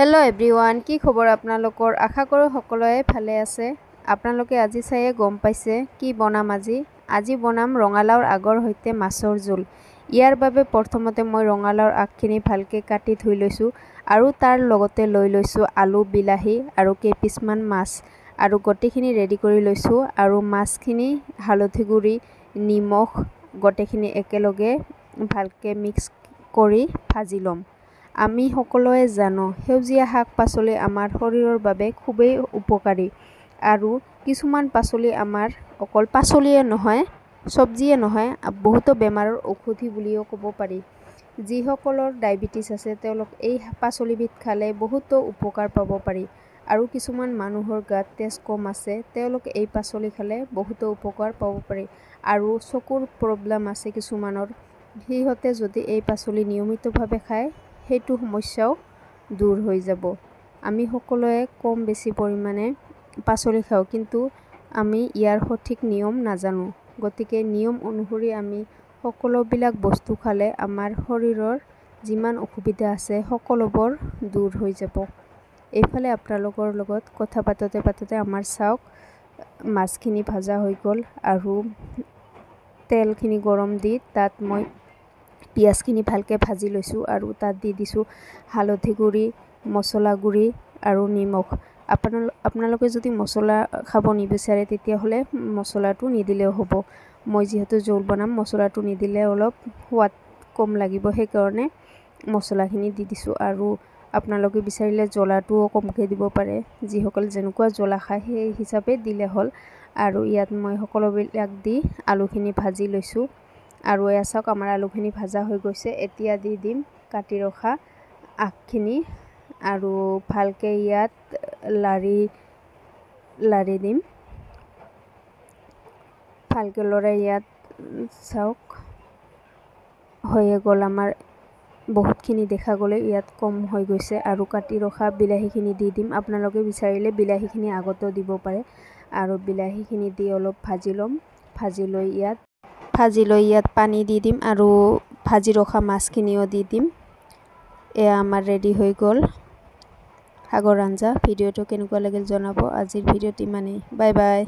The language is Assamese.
हेलो एभ्रिवान की खबर आपनालोकर आशा करो सकलोए भाले आछे। आपनालोके আজি চাইয়ে গম পাইছে কি বনাম আজি বনাম ৰঙালাওৰ আগৰ হৈতে মাছৰ জোল। ইয়াৰ বাবে প্ৰথমতে মই ৰঙালাওৰ আগখিনি ভালকে কাটি ধুই লৈছো আৰু তাৰ লগতে লৈ লৈছো আলু বিলাহী আৰু কেপিছমান মাছ আৰু গটেখিনি ৰেডি কৰি লৈছো আৰু মাছখিনি হালধি গুৰি নিমখ গটেখিনি একেলগে ভালকে মিক্স কৰি ভাজি লম। আমি সকলোৱে জানো সেউজীয়া শাক পাচলি আমাৰ শৰীৰৰ বাবে খুবেই উপকাৰী আৰু কিছুমান পাচলি আমাৰ অকল পাচলিয়ে নহয় সবজিয়ে নহয় বহুতো বেমাৰৰ ঔষধি বুলিও ক'ব পাৰি। যিসকলৰ ডায়াবেটিস আছে তেওঁলোক এই পাচলিবিধ খালে বহুতো উপকাৰ পাব পাৰি আৰু কিছুমান মানুহৰ গাত তেজ কম আছে তেওঁলোক এই পাচলি খালে বহুতো উপকাৰ পাব পাৰি আৰু চকুৰ প্ৰব্লেম আছে কিছুমানৰ হিহতে যদি এই পাচলি নিয়মিতভাৱে খায় হেতু সমস্যাও দূৰ হৈ যাব। আমি সকলোৱে কম বেছি পৰিমাণে পাচলি খাওঁ কিন্তু আমি ইয়াৰ সঠিক নিয়ম নাজানো। গতিকে নিয়ম অনুসৰি আমি সকলোবিলাক বস্তু খালে আমাৰ শৰীৰৰ যিমান অসুবিধা আছে সকলোবোৰ দূৰ হৈ যাব। এইফালে আপোনালোকৰ লগত কথা পাততে আমাৰ চাওক মাছখিনি ভাজা হৈ গ'ল আৰু তেলখিনি গৰম দি তাত মই পিয়াজখিনি ভালকে ভাজি লৈছো আৰু তাত দি দিছো হালধি গুৰি মছলা গুৰি আৰু নিমখ। আপোনালোকে যদি মছলা খাব নিবিচাৰে তেতিয়া হলে মছলাটো নিদিলেও হ'ব। মই যেহেতু জোল বনাম মছলাটো নিদিলে অলপ সোৱাদ কম লাগিব সেই কাৰণে মছলাখিনি দি দিছো আৰু আপোনালোকে বিচাৰিলে জ্বলাটোও কমকৈ দিব পাৰে। যিসকল যেনেকুৱা জ্বলা খায় সেই হিচাপে দিলে হ'ল আৰু ইয়াত মই সকলোবিলাক দি আলুখিনি ভাজি লৈছো আৰু এয়া চাওক আমাৰ আলুখিনি ভাজা হৈ গৈছে। এতিয়া দি দিম কাটি ৰখা আগখিনি আৰু ভালকে ইয়াত লাৰি দিম ভালকে লৰাই ইয়াত চাওক হয়ে গ'ল আমাৰ বহুতখিনি দেখা গ'লে ইয়াত কম হৈ গৈছে আৰু কাটি ৰখা বিলাহীখিনি দি দিম। আপোনালোকে বিচাৰিলে বিলাহীখিনি আগতেও দিব পাৰে আৰু বিলাহীখিনি দি অলপ ভাজি ল'ম। ভাজি লৈ ইয়াত পানী দি দিম আৰু ভাজি ৰখা মাছখিনিও দি দিম। এয়া আমাৰ ৰেডি হৈ গ'ল শাকৰ আঞ্জা। ভিডিঅ'টো কেনেকুৱা লাগিল জনাব। আজিৰ ভিডিঅ'টো ইমানেই। Bye bye.